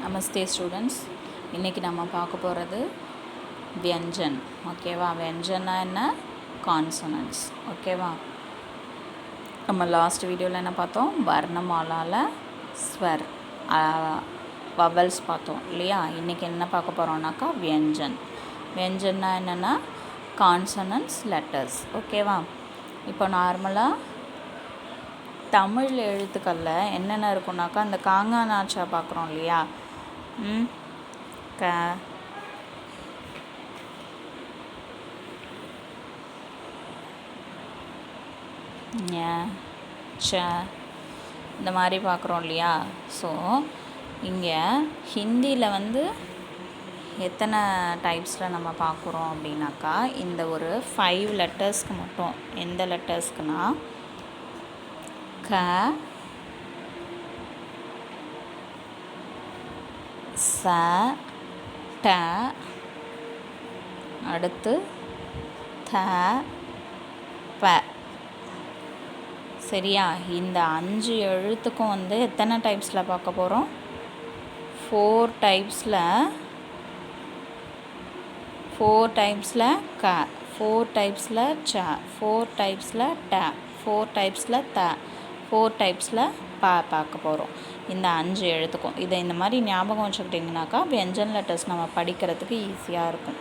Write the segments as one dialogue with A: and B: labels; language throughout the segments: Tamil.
A: நமஸ்தே ஸ்டூடெண்ட்ஸ். இன்றைக்கி நம்ம பார்க்க போகிறது வியஞ்சன். ஓகேவா? வியஞ்சன்னா என்ன? கான்சனன்ட்ஸ். ஓகேவா? நம்ம லாஸ்ட் வீடியோவில் என்ன பார்த்தோம்? வர்ணமாலாவில் ஸ்வர் வவல்ஸ் பார்த்தோம் இல்லையா? இன்றைக்கி என்ன பார்க்க போகிறோம்னாக்கா வியஞ்சன். வியஞ்சன்னா என்னென்னா கான்சனன்ட்ஸ் லெட்டர்ஸ். ஓகேவா? இப்போ நார்மலாக தமிழ் எழுத்துக்களில் என்னென்ன இருக்குன்னாக்கா அந்த காங்கானாச்சா பார்க்குறோம் இல்லையா? க ஞ ச இந்த மாதிரி பார்க்குறோம் இல்லையா? ஸோ இங்கே ஹிந்தியில் வந்து எத்தனை டைப்ஸில் நம்ம பார்க்குறோம் அப்படின்னாக்கா இந்த ஒரு 5 லெட்டர்ஸ்க்கு மட்டும். எந்த லெட்டர்ஸ்க்குனா க ச ட அடுத்து த ப. சரியா? இந்த 5 எழுத்துக்கும் வந்து எத்தனை டைப்ஸில் பார்க்க போகிறோம்? 4 டைப்ஸில் க, 4 டைப்ஸில் ச, 4 டைப்ஸில் ட, 4 டைப்ஸில் த, 4 டைப்ஸில் ப பார்க்க போகிறோம். இந்த 5 எழுத்துக்கும் இதை இந்த மாதிரி ஞாபகம் வச்சுக்கிட்டிங்கனாக்கா வியஞ்சன் லெட்டர்ஸ் நம்ம படிக்கிறதுக்கு ஈஸியாக இருக்கும்.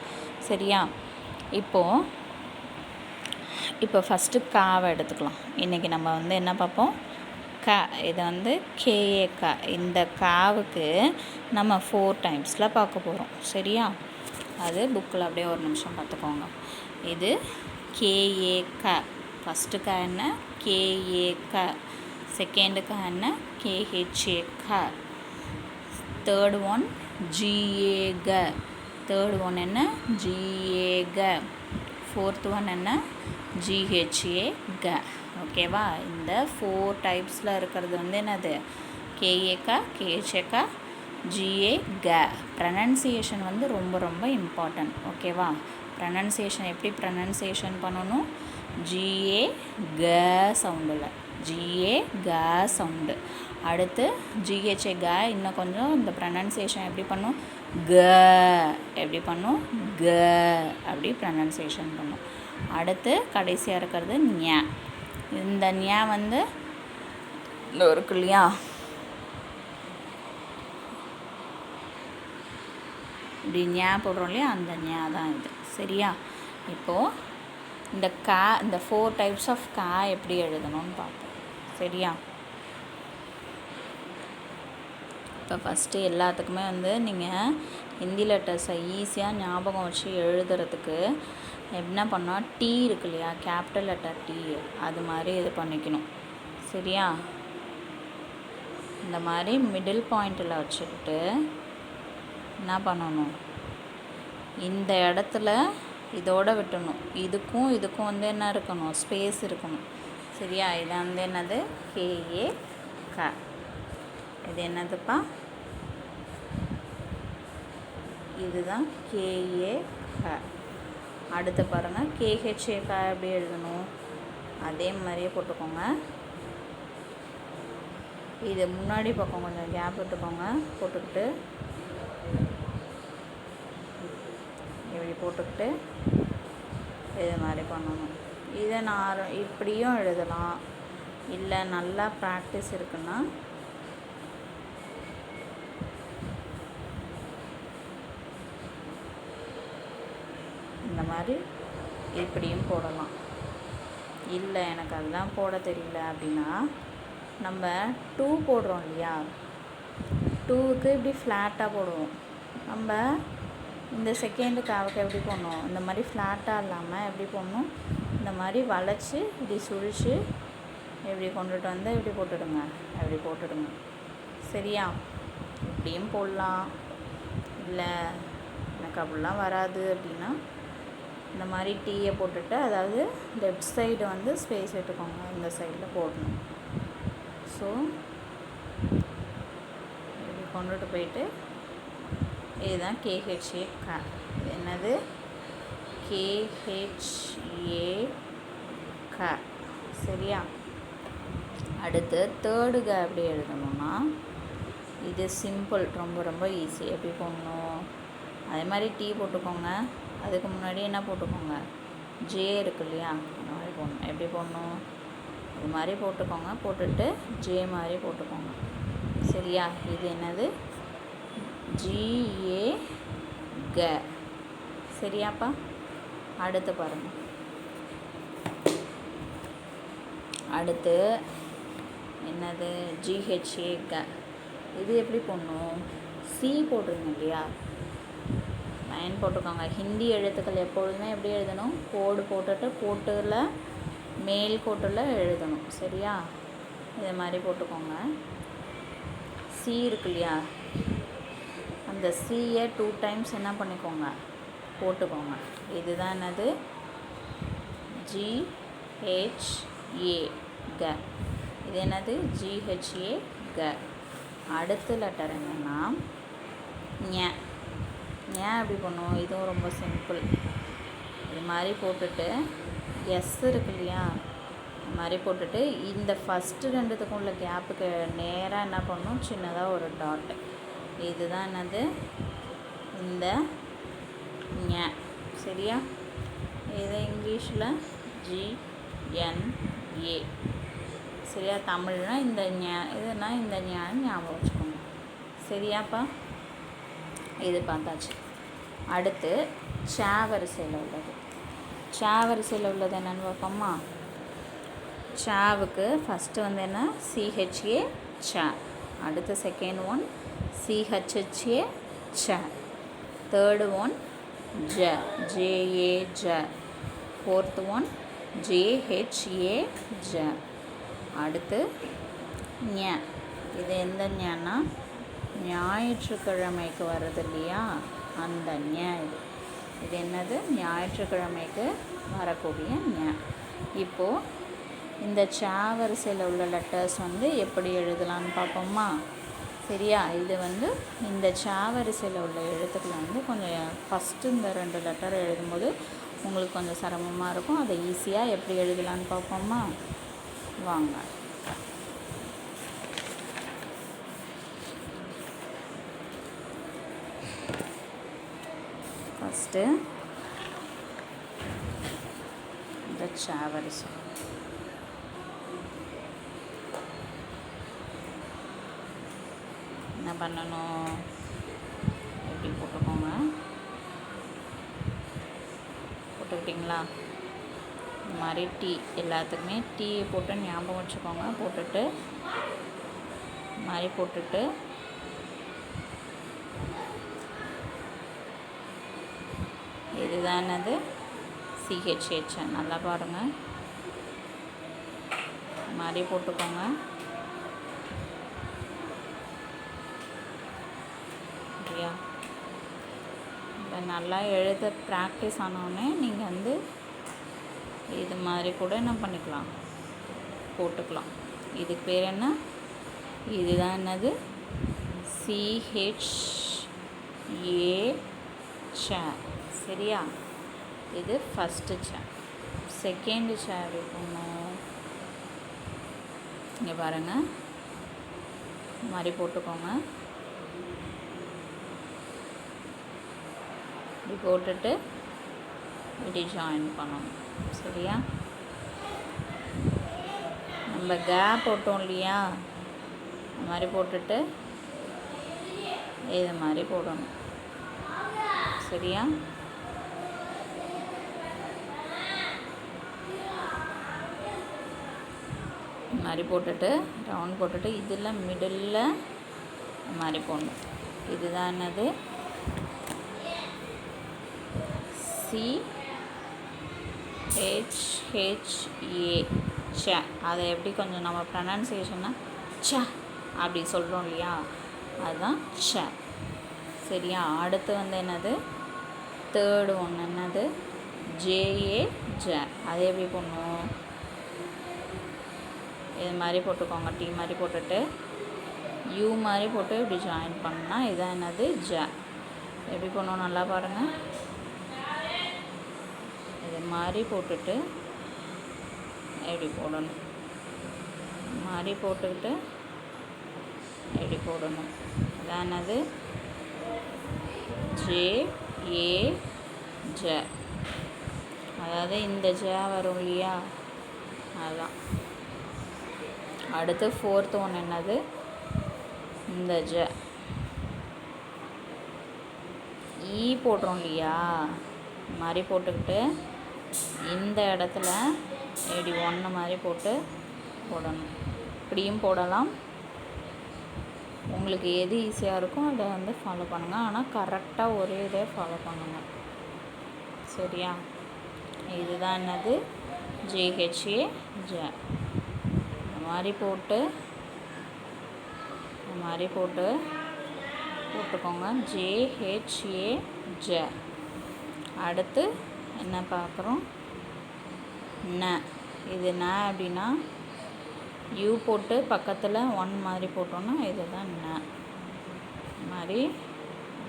A: சரியா? இப்போ ஃபஸ்ட்டு காவை எடுத்துக்கலாம். இன்றைக்கி நம்ம வந்து என்ன பார்ப்போம்? க. இது வந்து கேஏ க. இந்த காவுக்கு நம்ம 4 டைம்ஸில் பார்க்க போகிறோம். சரியா? அது புக்கில் அப்படியே ஒரு நிமிஷம் பார்த்துக்கோங்க. இது கேஏ க. ஃபஸ்ட்டு க என்ன? கேஏ க. செகண்டு க என்ன? கேஹெச்ஏ க. தேர்டு ஒன் ஜிஏ க. தேர்டு ஒன் என்ன? ஜிஏ க. ஃபோர்த்து ஒன் என்ன? ஜிஹெச்ஏ க. ஓகேவா? இந்த 4 டைப்ஸில் இருக்கிறது வந்து என்னது? கேஏ க, கேஹெச்ஏ க, ஜிஏ க. ப்ரனன்சியேஷன் வந்து ரொம்ப ரொம்ப இம்பார்ட்டன்ட். ஓகேவா? ப்ரனன்சியேஷன் எப்படி ப்ரனன்சியேஷன் பண்ணணும்? ஜிஏ க சவுண்டில், ஜிஏ க சவுண்டு. அடுத்து ஜிஹெச்ஏ க. இன்னும் கொஞ்சம் இந்த ப்ரனன்சியேஷன் எப்படி பண்ணும்? க எப்படி பண்ணும்? க அப்படி ப்ரனன்சியேஷன் பண்ணும். அடுத்து கடைசியாக இருக்கிறது ஞ. இந்த ஞ வந்து இருக்கு இல்லையா? இப்படி ஞ போடுறோம் இல்லையா? அந்த ஞ தான் இது. சரியா? இப்போது இந்த க, இந்த 4 டைப்ஸ் ஆஃப் க எப்படி எழுதணும்னு பார்ப்போம். சரியா? இப்போ ஃபஸ்ட்டு எல்லாத்துக்குமே வந்து நீங்கள் ஹிந்தி லெட்டர்ஸை ஈஸியாக ஞாபகம் வச்சு எழுதுறதுக்கு என்ன பண்ணால் டி இருக்கு இல்லையா? கேபிட்டல் லெட்டர் டி, அது மாதிரி இது பண்ணிக்கணும். சரியா? இந்த மாதிரி மிடில் பாயிண்டில் வச்சுக்கிட்டு என்ன பண்ணணும்? இந்த இடத்துல இதோடு விட்டணும். இதுக்கும் வந்து என்ன இருக்கணும்? ஸ்பேஸ் இருக்கணும். சரியா? இது வந்து என்னது? கேஏ க. இது என்னதுப்பா? இதுதான் கேஏ க. அடுத்து பாருங்கள், கேஹெச்ஏ க எப்படி எழுதணும்? அதே மாதிரியே போட்டுக்கோங்க. இது முன்னாடி பக்கம் கொஞ்சம் கேப் விட்டுக்கோங்க. போட்டுக்கிட்டு இப்படி போட்டுக்கிட்டு இது மாதிரி பண்ணணும். இதை நான் இப்படியும் எழுதலாம். இல்லை நல்லா ப்ராக்டிஸ் இருக்குன்னா இந்த மாதிரி இப்படியும் போடலாம். இல்லை எனக்கு அதெல்லாம் போட தெரியல அப்படின்னா நம்ம 2 போடுறோம் இல்லையா? 2க்கு இப்படி ஃப்ளாட்டாக போடுவோம். நம்ம இந்த செகண்டு காவுக்கு எப்படி போடணும்? இந்த மாதிரி ஃப்ளாட்டாக இல்லாமல் எப்படி போடணும்? இந்த மாதிரி வளைச்சி இப்படி சுழிச்சு இப்படி கொண்டுட்டு வந்து இப்படி போட்டுடுங்க. அப்படி போட்டுடுங்க. சரியா? இப்படியும் போடலாம். இல்லை எனக்கு அப்படிலாம் வராது அப்படின்னா இந்த மாதிரி டீயை போட்டுட்டு, அதாவது லெஃப்ட் சைடு வந்து ஸ்பேஸ் விட்டுக்கோங்க. இந்த சைடில் போடணும். ஸோ இப்படி கொண்டுட்டு போயிட்டு இதுதான் கேஹெச்ஏ க. என்னது? கேஹெச்ஏ க. சரியா? அடுத்து தேர்டு க எப்படி எழுதணும்னா இது சிம்பிள், ரொம்ப ரொம்ப ஈஸி. எப்படி போடணும், அதே மாதிரி டி போட்டுக்கோங்க. அதுக்கு முன்னாடி என்ன போட்டுக்கோங்க, ஜே இருக்கு இல்லையா, அந்த மாதிரி போடணும். எப்படி போடணும், இது மாதிரி போட்டுக்கோங்க. போட்டுட்டு ஜே மாதிரி போட்டுக்கோங்க. சரியா? இது என்னது, ஜிஏ க. சரியாப்பா? அடுத்து பாருங்கள். அடுத்து என்னது, ஜிஹெச்ஏ க. இது எப்படி போடணும், சி போட்டுருங்க இல்லையா, லைன் போட்டுக்கோங்க. ஹிந்தி எழுத்துக்கள் எப்பொழுதுமே எப்படி எழுதணும், கோடு போட்டுட்டு கோட்டில் மேல் கோட்டில் எழுதணும். சரியா? இது மாதிரி போட்டுக்கோங்க. சி இருக்கு இல்லையா, அந்த சியை 2 டைம்ஸ் என்ன பண்ணிக்கோங்க, போட்டுக்கோங்க. இதுதான் என்னது, ஜிஹெச்ஏ க. இது என்னது, ஜிஹெச்ஏ க. அடுத்த லெட்டர் என்னென்னா ஞ. ஞ எப்படி பண்ணுவோம், இதுவும் ரொம்ப சிம்பிள். இது மாதிரி போட்டுட்டு எஸ் இருக்கு இல்லையா, இது மாதிரி போட்டுட்டு இந்த ஃபஸ்ட்டு 2த்துக்கும் உள்ள கேப்புக்கு நேராக என்ன பண்ணணும், சின்னதாக ஒரு டாட்டு. இதுதான் என்னது, இந்த ஞ. சரியா? இது இங்கிலீஷில் ஜிஎன்ஏ. சரியா? தமிழ்னா இந்த ஞ, இதுனா இந்த ஞான்னு ஞாபகம் வச்சுக்கோங்க. சரியாப்பா? இது பார்த்தாச்சு. அடுத்து ச வரிசையில் உள்ளது. ச வரிசையில் உள்ளது என்னென்னு பார்ப்போம்மா. சாவுக்கு ஃபஸ்ட்டு வந்து என்ன, சிஹெச்ஏ ச. அடுத்து செகண்ட் ஒன் சிஹெச்ஏ ச. தேர்டு ஒன் ஜ, ஜேஏ ஜ. ஃபோர்த்து ஒன் ஜேஹெச்ஏ ஜ. அடுத்து ஞ. இது எந்த ஞான்னா, ஞாயிற்றுக்கிழமைக்கு வர்றது இல்லையா, அந்த ஞ. இது என்னது, ஞாயிற்றுக்கிழமைக்கு வரக்கூடிய ஞ. இப்போது இந்த ச வரிசையில் உள்ள லெட்டர்ஸ் வந்து எப்படி எழுதலான்னு பார்ப்போம்மா. சரியா? இது வந்து இந்த ச வரிசையில் உள்ள எழுத்துக்களை வந்து கொஞ்சம் ஃபஸ்ட்டு இந்த 2 லெட்டர் எழுதும்போது உங்களுக்கு கொஞ்சம் சிரமமாக இருக்கும். அதை ஈஸியாக எப்படி எழுதலான்னு பார்ப்போம்மா. வாங்க. ஃபஸ்ட்டு இந்த ச வரிசை. என்ன பண்ணணும், எப்படி போட்டுக்கோங்க. போட்டுக்கிட்டிங்களா? இந்த மாதிரி டீ, எல்லாத்துக்குமே டீ போட்டு ஞாபகம் வச்சுக்கோங்க. போட்டுட்டு இந்த மாதிரி போட்டுட்டு இதுதான் என்னது, சிஹெச்ஹெச். நல்லா பாருங்கள், இந்த மாதிரி போட்டுக்கோங்க. சரியா? இப்போ நல்லா எழுத ப்ராக்டிஸ் ஆனோடனே நீங்கள் வந்து இது மாதிரி கூட என்ன பண்ணிக்கலாம், போட்டுக்கலாம். இதுக்கு பேர் என்ன, இதுதான் என்னது, சிஹெச்ஏ ச. சரியா? இது ஃபஸ்ட்டு ச. செகண்டு ச எப்படி போடணும், இங்கே பாருங்கள், இந்த மாதிரி போட்டுக்கோங்க. இப்படி போட்டுட்டு இப்படி ஜாயின் பண்ணணும். சரியா? நம்ம கேப் போட்டோம் இல்லையா, இந்த மாதிரி போட்டுட்டு இது மாதிரி போடணும். சரியா? இந்த மாதிரி போட்டுட்டு ரவுண்ட் போட்டுட்டு இதில் மிடில் இந்த மாதிரி போடணும். இதுதான் என்னது, சிஹெச்ஹெச்ஏ ச. அதை எப்படி கொஞ்சம் நம்ம ப்ரனன்சியேஷன்னா ச அப்படி சொல்கிறோம் இல்லையா, அதுதான் ச. சரியா? அடுத்து வந்து என்னது, தேர்டு ஒன்று என்னது, ஜேஏ ஜ. அதை எப்படி போடணும், இது மாதிரி போட்டுக்கோங்க. டீ மாதிரி போட்டுட்டு யூ மாதிரி போட்டு இப்படி ஜாயின் பண்ணால் இதான் என்னது, ஜ. எப்படி பண்ணணும் நல்லா பாருங்கள். இது மாதிரி போட்டுட்டு எப்படி போடணும், மாதிரி போட்டுக்கிட்டு இப்படி போடணும். அதானது ஜே ஏ ஜ, அதாவது இந்த ஜ வரும் இல்லையா, அதுதான். அடுத்து ஃபோர்த்து ஒன்று என்னது, இந்த ஜ ஈ போடுறோம் இல்லையா, மாதிரி போட்டுக்கிட்டு இந்த இடத்துல இப்படி ஒன்று மாதிரி போட்டு போடணும். இப்படியும் போடலாம், உங்களுக்கு எது ஈஸியாக இருக்கோ அதை வந்து ஃபாலோ பண்ணுங்கள். ஆனால் கரெக்டாக ஒரே இதே ஃபாலோ பண்ணுங்கள், சரியா? இதுதான் என்னது ஜேஹெச்ஏ ஜ. இந்த மாதிரி போட்டுக்கோங்க, ஜேஹெச்ஏ ஜ. அடுத்து என்ன பார்க்குறோம், ந. இது ந அப்படின்னா யூ போட்டு பக்கத்தில் ஒன் மாதிரி போட்டோன்னா இதுதான் ந. மாதிரி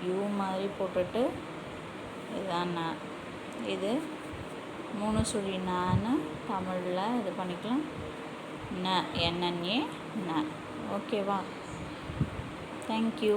A: யூ மாதிரி போட்டுட்டு இதுதான் ந. இது 3 சுழி நன்னு தமிழில் இது பண்ணிக்கலாம், ந, என்என்ஏ ந. ஓகேவா? தேங்க்யூ.